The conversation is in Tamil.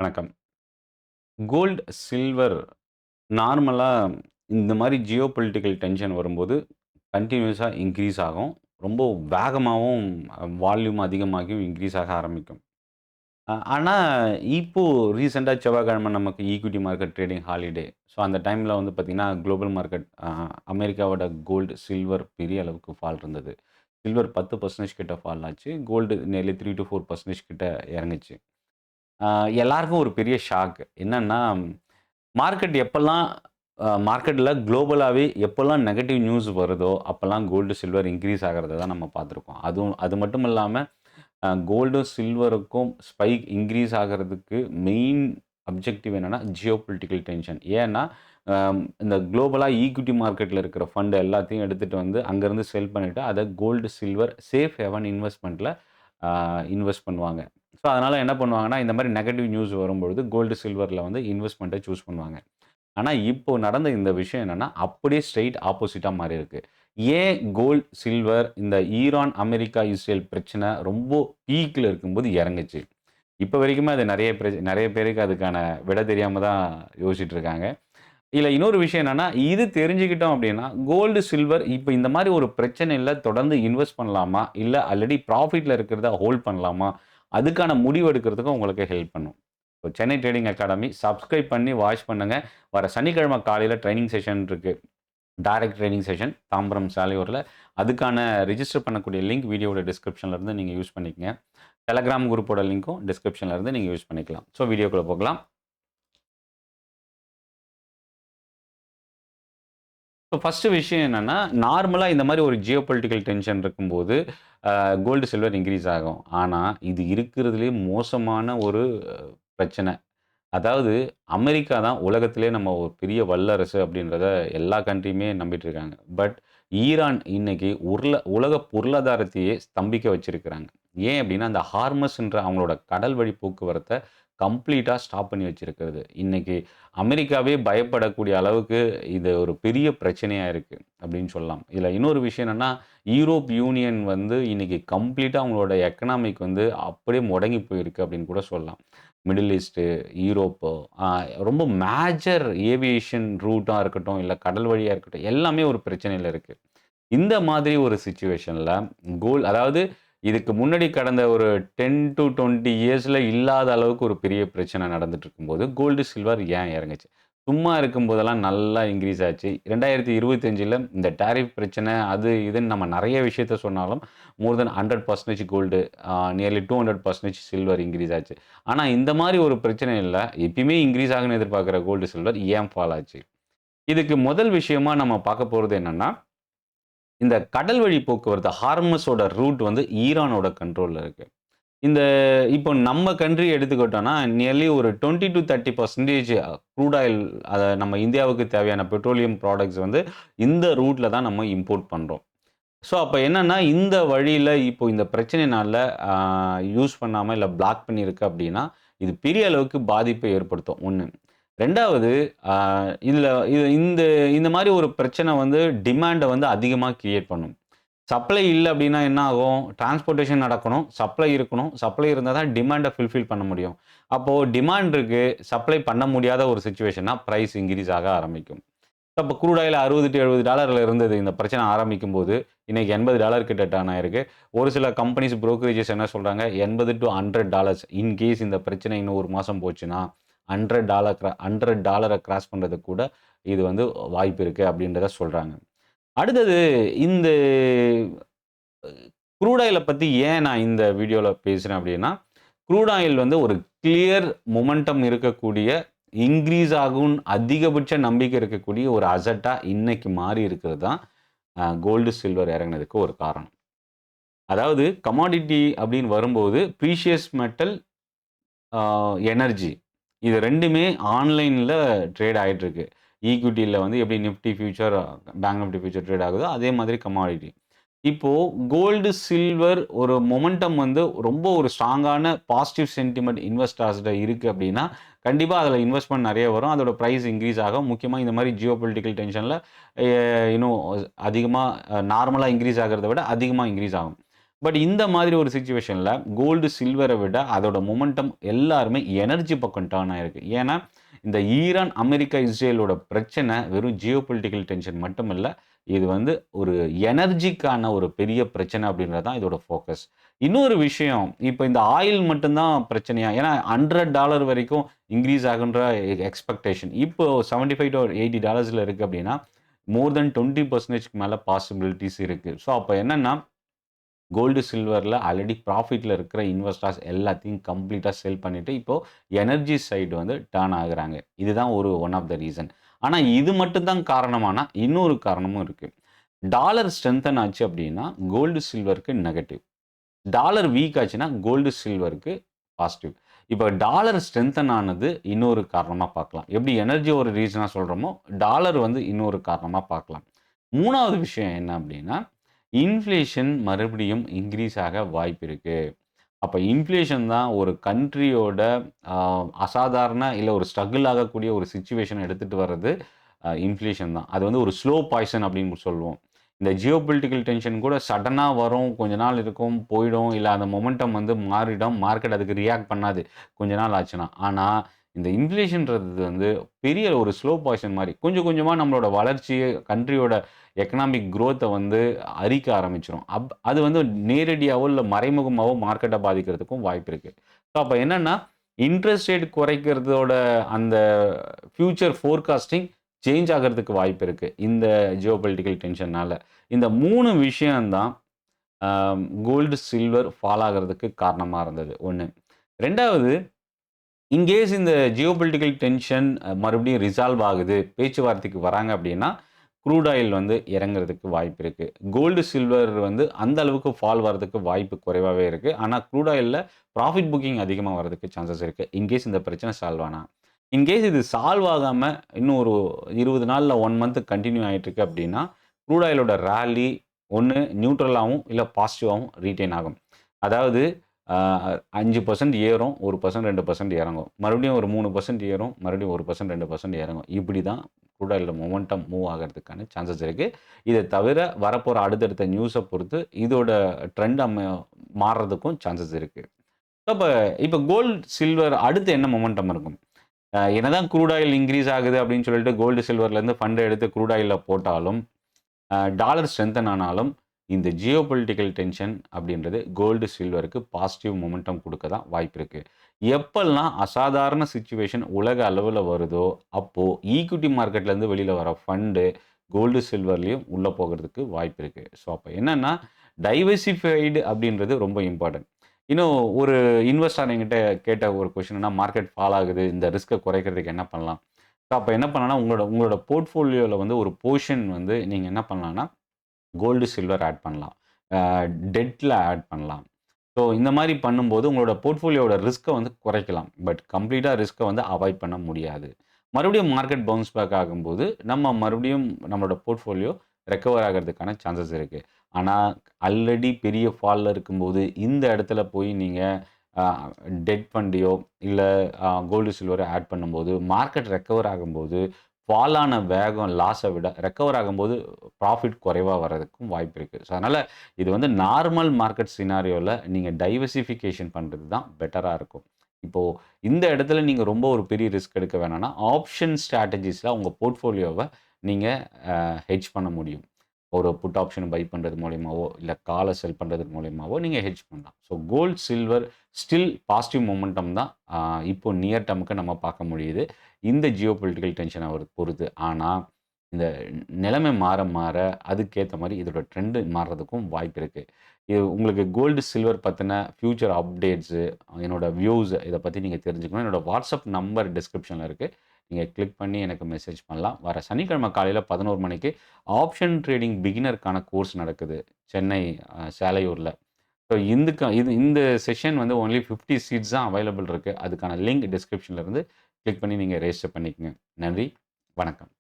வணக்கம். கோல்ட், சில்வர் நார்மலா இந்த மாரி ஜியோ பொலிட்டிக்கல் டென்ஷன் வரும்போது கன்டினியூஸா இன்கிரீஸ் ஆகும். ரொம்ப வேகமாவும் வால்யூம் அதிகமாகியும் இன்கிரீஸ் ஆக ஆரம்பிக்கும். ஆனா, இப்போ ரீசென்ட்டா செவ்வாய்க்கிழமை நமக்கு equity market trading holiday. So, அந்த டைம்ல வந்து பார்த்தீங்கன்னா, குளோபல் மார்க்கெட் அமெரிக்காவோட கோல்டு, சில்வர் பெரிய அளவுக்கு ஃபால் இருந்தது. சில்வர் 10% கிட்ட ஃபால் ஆச்சு. கோல்டு நியர்லி 3 டூ 4% கிட்ட இறங்குச்சு. அ எல்லாருக்கும் ஒரு பெரிய ஷாக். என்னன்னா, மார்க்கெட் எப்பல்லாம் மார்க்கெட்ல குளோபலாவே எப்பல்லாம் நெகட்டிவ் நியூஸ் வருதோ, அப்பல்லாம் கோல்டு, சில்வர் இன்கிரீஸ் ஆகுறத தான் நம்ம பார்த்துருக்கோம். அதுவும் அது மட்டும் இல்லாம கோல்டும், சில்வருக்கும் ஸ்பைக் இன்கிரீஸ் ஆகுறதுக்கு மெயின் அப்ஜெக்டிவ் என்னன்னா, ஜியோ பொலிட்டிக்கல் டென்ஷன். ஏன்னா, இந்த குளோபலா ஈக்விட்டி மார்க்கெட்ல இருக்கிற ஃபண்ட் எல்லாத்தையும் எடுத்துட்டு வந்து அங்கருந்து செல் பண்ணிட்டு, அத கோல்டு, சில்வர் சேஃப் ஹேவன் இன்வெஸ்ட்மென்ட்ல அ இன்வெஸ்ட் பண்ணுவாங்க. ஸோ, அதனால என்ன பண்ணுவாங்கன்னா, இந்த மாரி நெகட்டிவ் நியூஸ் வரும்பொழுது கோல்டு, சில்வர்ல வந்து இன்வெஸ்ட்மென்ட்ட சூஸ் பண்ணுவாங்க. ஆனா, இப்போ நடந்த இந்த விஷயம் என்னன்னா, அப்படியே ஸ்ட்ரெய்ட் ஆப்போசிட்டா மாறியிருக்கு. ஏன் கோல்ட், சில்வர் இந்த ஈரான், அமெரிக்கா, இஸ்ரேல் பிரச்சனை ரொம்ப பீக்ல இருக்கும்போது இறங்குச்சு? இப்ப வரைக்குமே அது நெறைய பேருக்கு அதுக்கான விடை தெரியாம தான் யோசிச்சுட்டு இருக்காங்க. இதுல இன்னொரு விஷயம் என்னன்னா, இது தெரிஞ்சுக்கிட்டோம் அப்படின்னா, கோல்டு, சில்வர் இப்ப இந்த மாரி ஒரு பிரச்சனையில தொடர்ந்து இன்வெஸ்ட் பண்ணலாமா? இல்ல ஆல்ரெடி ப்ராஃபிட்ல இருக்கிறத ஹோல்ட் பண்ணலாமா? அதுக்கான முடிவு எடுக்கிறதுக்கும் உங்களுக்கு ஹெல்ப் பண்ணும். இப்போ சென்னை ட்ரேடிங் அகாடமி சப்ஸ்கிரைப் பண்ணி வாட்ச் பண்ணுங்க. வர சனிக்கிழமை காலையில ட்ரெய்னிங் செஷன் இருக்கு. டைரக்ட் ட்ரெய்னிங் செஷன் தாம்பரம் சாலையூர்ல. அதுக்கான ரிஜிஸ்டர் பண்ணக்கூடிய லிங்க் வீடியோவோட டிஸ்கிரிப்ஷன்ல இருந்து நீங்க யூஸ் பண்ணிக்கங்க. டெலகிராம் குரூப்போட லிங்க்கும் டிஸ்கிரிப்ஷன்ல இருந்து நீங்க யூஸ் பண்ணிக்கலாம். ஸோ வீடியோக்குள்ள போகலாம். இப்போ ஃபர்ஸ்ட்டு விஷயம் என்னன்னா, நார்மலா இந்த மாரி ஒரு ஜியோ பொலிட்டிக்கல் டென்ஷன் இருக்கும்போது, கோல்டு, சில்வர் இன்கிரீஸ் ஆகும். ஆனா, இது இருக்கிறதுலயே மோசமான ஒரு பிரச்சனை. அதாவது அமெரிக்கா தான் உலகத்திலே நம்ம ஒரு பெரிய வல்லரசு அப்படின்றத எல்லா கண்ட்ரியுமே நம்பிட்டு இருக்காங்க. பட் ஈரான் இன்னைக்கு உலக பொருளாதாரத்தையே ஸ்தம்பிக்க வச்சிருக்கிறாங்க. ஏன் அப்படின்னா, அந்த ஹார்மஸ்ன்ற அவங்களோட கடல் வழி போக்குவரத்த கம்ப்ளீட்டா ஸ்டாப் பண்ணி வச்சிருக்கிறது. இன்னைக்கு அமெரிக்காவே பயப்படக்கூடிய அளவுக்கு இது ஒரு பெரிய பிரச்சனையா இருக்கு அப்படின்னு சொல்லலாம். இதுல இன்னொரு விஷயம் என்னன்னா, யூரோப் யூனியன் வந்து இன்னைக்கு கம்ப்ளீட்டா அவங்களோட எக்கனாமிக் வந்து அப்படியே முடங்கி போயிருக்கு அப்படின்னு கூட சொல்லலாம். மிடில் ஈஸ்ட்டு, யூரோப்பு, அ ரொம்ப மேஜர் ஏவியேஷன் ரூட்டா இருக்கட்டும், இல்ல கடல் வழியா இருக்கட்டும், எல்லாமே ஒரு பிரச்சனையில இருக்கு. இந்த மாதிரி ஒரு சிச்சுவேஷன்ல அதாவது இதுக்கு முன்னாடி கடந்த ஒரு 10 டூ 20 இயர்ஸ்ல இல்லாத அளவுக்கு ஒரு பெரிய பிரச்சனை நடந்துட்டு இருக்கும்போது, கோல்டு, சில்வர் ஏன் இறங்குச்சு? சும்மா இருக்கும்போதெல்லாம் நல்லா இன்கிரீஸ் ஆச்சு. 2025ல இந்த டாரிஃப் பிரச்சனை அது இதுன்னு நம்ம நெறைய விஷயத்த சொன்னாலும், மோர் தென் 100% கோல்டு, நியர்லி 200% சில்வர் இன்கிரீஸ் ஆச்சு. ஆனா இந்த மாரி ஒரு பிரச்சனை இல்ல. எப்பயுமே இன்கிரீஸ் ஆகும்னு எதிர்பார்க்கிற கோல்டு, சில்வர் ஏன் ஃபால் ஆச்சு? இதுக்கு முதல் விஷயமா நம்ம பார்க்க போறது என்னன்னா, இந்த கடல் வழி போக்குவரத்து ஹார்மஸோட ரூட் வந்து ஈரானோட கண்ட்ரோல்ல இருக்கு. இந்த இப்போ நம்ம கண்ட்ரி எடுத்துக்கிட்டோம்னா, நியர்லி ஒரு 20 டூ 30% க்ரூட் ஆயில் நம்ம இந்தியாவுக்கு தேவையான பெட்ரோலியம் ப்ராடக்ட்ஸ் வந்து இந்த ரூட்ல தான் நம்ம இம்போர்ட் பண்றோம். ஸோ, அப்ப என்னன்னா, இந்த வழியில இப்போ இந்த பிரச்சனையினால அ யூஸ் பண்ணாம இல்ல பிளாக் பண்ணியிருக்கு அப்டின்னா, இது பெரிய அளவுக்கு பாதிப்பை ஏற்படுத்தும் 1. 2வது அ இதுல இது இந்த இந்த மாரி ஒரு பிரச்சனை வந்து டிமாண்ட வந்து அதிகமா கிரியேட் பண்ணும். சப்ளை இல்ல அப்டின்னா என்ன ஆகும்? டிரான்ஸ்போர்டேஷன் நடக்கணும். சப்ளை இருக்கணும். சப்ளை இருந்தா தான் டிமாண்ட ஃபுல்ஃபில் பண்ண முடியும். அப்போ டிமாண்ட் இருக்கு. சப்ளை பண்ண முடியாத ஒரு சிச்சுவேஷன்னா பிரைஸ் இன்கிரீஸ் ஆக ஆரம்பிக்கும். அப்ப க்ரூட் ஆயில் $60 டூ $70 இருந்தது இந்த பிரச்சனை ஆரம்பிக்கும்போது, இன்னைக்கு $80 கிட்ட டர்ன் ஆயிருக்கு. ஒரு சில கம்பெனிஸ் புரோக்கரேஜஸ் என்ன சொல்றாங்க, $80 டூ $100 இன்கேஸ் இந்த பிரச்சனை இன்னும் 1 மாசம் போச்சுன்னா, $100 கிராஸ் பண்றதுக்கு கூட இது வந்து வாய்ப்பு இருக்கு அப்படின்றத சொல்றாங்க. அடுத்தது இந்த க்ரூட் ஆயில பத்தி ஏன் நான் இந்த வீடியோல பேசுறேன் அப்படின்னா, க்ரூட் ஆயில் வந்து ஒரு கிளியர் மொமெண்டம் இருக்கக்கூடிய, இன்கிரீஸ் ஆகும்னு அதிகபட்ச நம்பிக்கை இருக்கக்கூடிய ஒரு அசெட்டா இன்னைக்கு மாறி இருக்கிறது தான் கோல்டு, சில்வர் இறங்குனதுக்கு ஒரு காரணம். அதாவது கமாடிட்டி அப்படின்னு வரும்போது, பிரீஷியஸ் மெட்டல், ஆ எனர்ஜி இது 2மே ஆன்லைன்ல ட்ரேட் ஆயிட்டு இருக்கு. ஈக்விட்டில வந்து எப்படி Nifty future, bank Nifty future trade ஆகுதோ, அதே மாதிரி கமாடிட்டி. இப்போ கோல்டு, சில்வர் ஒரு மொமெண்டம் வந்து ரொம்ப ஒரு ஸ்ட்ராங்கான பாசிட்டிவ் சென்டிமென்ட் இன்வெஸ்டர்ஸ்ட்ட இருக்கு அப்டின்னா, கண்டிப்பா அதுல இன்வெஸ்ட்மென்ட் நெறைய வரும். அதோட பிரைஸ் இன்கிரீஸ் ஆகும். முக்கியமா இந்த மாரி ஜியோ பொலிட்டிக்கல் டென்ஷன்ல எ இன்னும் அதிகமா நார்மலா இன்கிரீஸ் ஆகுறத விட அதிகமா இன்கிரீஸ் ஆகும். பட் இந்த மாதிரி ஒரு சிச்சுவேஷன்ல கோல்டு, சில்வரை விட அதோட மொமெண்டம் எல்லாருமே எனர்ஜி பக்கம் டர்ன் ஆயிருக்கு. ஏன்னா, இந்த ஈரான், அமெரிக்கா, இஸ்ரேலோட பிரச்சனை வெறும் ஜியோபொலிட்டிக்கல் டென்ஷன் மட்டும் இல்ல. இது வந்து ஒரு எனர்ஜிக்கான ஒரு பெரிய பிரச்சனை அப்படின்றது தான் இதோட ஃபோக்கஸ். இன்னொரு விஷயம், இப்ப இந்த ஆயில் மட்டும் தான் பிரச்சனையா? ஏன்னா $100 வரைக்கும் இன்கிரீஸ் ஆகுன்ற எக்ஸ்பெக்டேஷன். இப்போ $75 to $80 இருக்கு அப்படின்னா, மோர் தென் 20% மேல பாசிபிலிட்டீஸ் இருக்கு. ஸோ அப்ப என்னன்னா கோல்டு, சில்வர்ல ஆல்ரெடி ப்ராஃபிட்ல இருக்கிற இன்வெஸ்டர்ஸ் எல்லாத்தையும் கம்ப்ளீட்டா செல் பண்ணிட்டு, இப்போ எனர்ஜி சைடு வந்து டர்ன் ஆகுறாங்க. இதுதான் ஒன் ஆஃப் த ரீசன். ஆனா இது மட்டும் தான் காரணமானா, இன்னொரு காரணமும் இருக்கு. டாலர் ஸ்ட்ரெங்தன் ஆச்சு அப்படின்னா, கோல்டு, சில்வருக்கு நெகட்டிவ். டாலர் வீக் ஆச்சுன்னா, கோல்டு, சில்வருக்கு பாசிட்டிவ். இப்ப டாலர் ஸ்ட்ரெங்தன் ஆனது இன்னொரு காரணமா பார்க்கலாம். எப்படி எனர்ஜி ஒரு ரீசனா சொல்றோமோ, டாலர் வந்து இன்னொரு காரணமா பார்க்கலாம். 3வது விஷயம் என்ன அப்படின்னா, இன்ஃப்ளேஷன் மறுபடியும் இன்கிரீஸ் ஆக வாய்ப்பு இருக்கு. அப்ப இன்ஃப்ளேஷன் தான் ஒரு கண்ட்ரியோட அ அசாதாரண இல்ல ஒரு ஸ்ட்ரகிள் ஆகக்கூடிய ஒரு சிச்சுவேஷன் எடுத்துட்டு வர்றது இன்ஃப்ளேஷன் தான். அது வந்து ஒரு ஸ்லோ பாய்சன் அப்படின்னு சொல்லுவோம். இந்த ஜியோபொலிட்டிக்கல் டென்ஷன் கூட சடனா வரும், கொஞ்ச நாள் இருக்கும், போயிடும். இல்ல அந்த மொமெண்டம் வந்து மாறிடும். மார்க்கெட் அதுக்கு ரியாக்ட் பண்ணாது. கொஞ்ச நாள் ஆச்சுன்னா. ஆனா, இந்த இன்ஃப்ளேஷன்றது வந்து பெரிய ஒரு ஸ்லோ பாய்சன் மாரி. கொஞ்சம் கொஞ்சமா நம்மளோட வளர்ச்சிய கண்ட்ரியோட எக்கனாமிக் குரோத்த வந்து அரிக்க ஆரம்பிச்சுரும். அது வந்து நேரடியாவோ, இல்ல மறைமுகமாவோ மார்க்கெட்ட பாதிக்கிறதுக்கும் வாய்ப்பு இருக்கு. ஸோ அப்ப என்னன்னா, இன்ட்ரெஸ்ட் ரேட் குறைக்கிறதோட அந்த ஃபியூச்சர் ஃபோர்காஸ்டிங் சேஞ்ச் ஆகுறதுக்கு வாய்ப்பு இருக்கு. இந்த ஜியோபொலிட்டிக்கல் டென்ஷன்னால. இந்த 3 விஷயம் தான் அ கோல்டு, சில்வர் ஃபால் ஆகுறதுக்கு காரணமா இருந்தது. 1. 2வது இன்கேஸ் இந்த ஜியோபொலிட்டிக்கல் டென்ஷன் மறுபடியும் ரிசால்வ் ஆகுது, பேச்சுவார்த்தைக்கு வராங்க அப்படின்னா, க்ரூட் ஆயில் வந்து இறங்குறதுக்கு வாய்ப்பு இருக்கு. கோல்டு, சில்வர் வந்து அந்த அளவுக்கு ஃபால் வரதுக்கு வாய்ப்பு குறைவாவே இருக்கு. ஆனா க்ரூட் ஆயில்ல ப்ராஃபிட் புக்கிங் அதிகமா வரதுக்கு சான்சஸ் இருக்கு. இன்கேஸ் இந்த பிரச்சனை சால்வ் ஆனா. இன்கேஸ் இது சால்வ் ஆகாம இன்னும் ஒரு 20 நாள்ல 1 மந்த் கன்டின்யூ ஆயிட்டு இருக்கு அப்படின்னா, க்ரூட் ஆயிலோட ராலி ஒண்ணு நியூட்ரலாவும், இல்ல பாசிட்டிவாவும் ரீட்டெயின் ஆகும். அதாவது அ 5% ஏறும், 1% 2% இறங்கும். மறுபடியும் ஒரு 3% ஏறும், மறுபடியும் 1% 2% இறங்கும். இப்படி தான் க்ரூட் ஆயிலோட மொமெண்டம் மூவ் ஆகறதுக்கான சான்சஸ் இருக்கு. இத தவிர வரப்போற அடுத்தடுத்த நியூஸ பொறுத்து இதோட ட்ரெண்ட் மாறுறதுக்கும் சான்சஸ் இருக்கு. அப்ப இப்ப கோல்ட், சில்வர் அடுத்து என்ன மொமெண்டம் இருக்கும்? என்னதான் க்ரூட் ஆயில் இன்கிரீஸ் ஆகுது அப்படின்னு சொல்லிட்டு கோல்டு, சில்வர்லேருந்து ஃபண்ட் எடுத்து க்ரூட் ஆயில்ல போட்டாலும், டாலர் ஸ்ட்ரெங்தன் ஆனாலும், இந்த ஜியோபொலிட்டிக்கல் டென்ஷன் அப்படின்றது கோல்டு, சில்வருக்கு பாசிட்டிவ் மொமெண்டம் குடுக்க தான் வாய்ப்பு இருக்கு. எப்பல்லாம் அசாதாரண சிச்சுவேஷன் உலக அளவுல வருதோ, அப்போ ஈக்விட்டி மார்க்கெட்லேருந்து வெளியில வர ஃபண்டு கோல்டு, சில்வர்லயும் உள்ள போகறதுக்கு வாய்ப்பு இருக்கு. ஸோ அப்ப என்னன்னா, டைவர்சிஃபைடு அப்படின்றது ரொம்ப இம்பார்ட்டன்ட். இன்னும் ஒரு இன்வெஸ்டர் என்கிட்ட கேட்ட ஒரு கொஸ்டின்னா, மார்க்கெட் ஃபால் ஆகுது. இந்த ரிஸ்க்க குறைக்கிறதுக்கு என்ன பண்ணலாம்? ஸோ அப்ப என்ன பண்ணலாம்னா, உங்களோட உங்களோட போர்ட்ஃபோலியோல வந்து ஒரு போர்ஷன் வந்து நீங்க என்ன பண்ணலாம்னா, கோல்டு, சில்வர் ஆட் பண்ணலாம். அ டெட்ல ஆட் பண்ணலாம். ஸோ இந்த மாரி பண்ணும்போது உங்களோட போர்ட்ஃபோலியோட ரிஸ்க்க வந்து குறைக்கலாம். பட் கம்ப்ளீட்டா ரிஸ்க்க வந்து அவாய்ட் பண்ண முடியாது. மறுபடியும் மார்க்கெட் பவுன்ஸ் பேக் ஆகும்போது, நம்ம மறுபடியும் நம்மளோட போர்ட்ஃபோலியோ ரெக்கவர் ஆகுறதுக்கான சான்சஸ் இருக்கு. ஆனா, ஆல்ரெடி பெரிய ஃபால்ல இருக்கும்போது, இந்த இடத்துல போய் நீங்க அ டெட் ஃபண்டையோ, இல்ல கோல்டு, சில்வரோ ஆட் பண்ணும்போது, மார்க்கெட் ரெக்கவர் ஆகும்போது, ஃபால் ஆன வேகம் லாஸ விட ரெக்கவர் ஆகும்போது ப்ராஃபிட் குறைவா வரதுக்கும் வாய்ப்பு இருக்கு. ஸோ அதனால இது வந்து நார்மல் மார்க்கெட் சினாரியோல நீங்க டைவர்சிஃபிகேஷன் பண்றது தான் பெட்டரா இருக்கும். இப்போ இந்த இடத்துல நீங்க ரொம்ப ஒரு பெரிய ரிஸ்க் எடுக்க வேணாம்னா, ஆப்ஷன் ஸ்ட்ராட்டஜிஸ்ல உங்க போர்ட்ஃபோலியோவ நீங்க ஹெட்ஜ் பண்ண முடியும். ஒரு புட் ஆப்ஷன் பை பண்றது மூலியமாவோ, இல்ல கால செல் பண்றது மூலியமாவோ நீங்க ஹெட்ஜ் பண்ணலாம். So gold, silver still positive momentum தான் இப்போ நியர் டெர்ம்க்கு நம்ம பார்க்க முடியுது. இந்த ஜியோபொலிட்டிக்கல் டென்ஷன பொறுத்து. ஆனா, இந்த நிலைமை மாற மாற அதுக்கேத்த மாரி இதோட ட்ரெண்ட் மாறுறதுக்கும் வாய்ப்பு இருக்கு. இது உங்களுக்கு கோல்டு, சில்வர் பத்தின ஃபியூச்சர் அப்டேட்ஸு, என்னோட வியூஸ் இத பத்தி நீங்க தெரிஞ்சுக்கணும். என்னோட வாட்ஸ்அப் நம்பர் டிஸ்கிரிப்ஷன்ல இருக்கு. நீங்க கிளிக் பண்ணி எனக்கு மெசேஜ் பண்ணலாம். வர சனிக்கிழமை காலையில 11 மணிக்கு ஆப்ஷன் ட்ரேடிங் பிகினருக்கான கோர்ஸ் நடக்குது. சென்னை சேலையூர்ல. ஸோ இந்த செஷன் வந்து ஒன்லி 50 சீட்ஸ் தான் அவைலபிள் இருக்கு. அதுக்கான லிங்க் டிஸ்கிரிப்ஷன்ல இருந்து கிளிக் பண்ணி நீங்க ரெஜிஸ்டர் பண்ணிக்கங்க. நன்றி. வணக்கம்.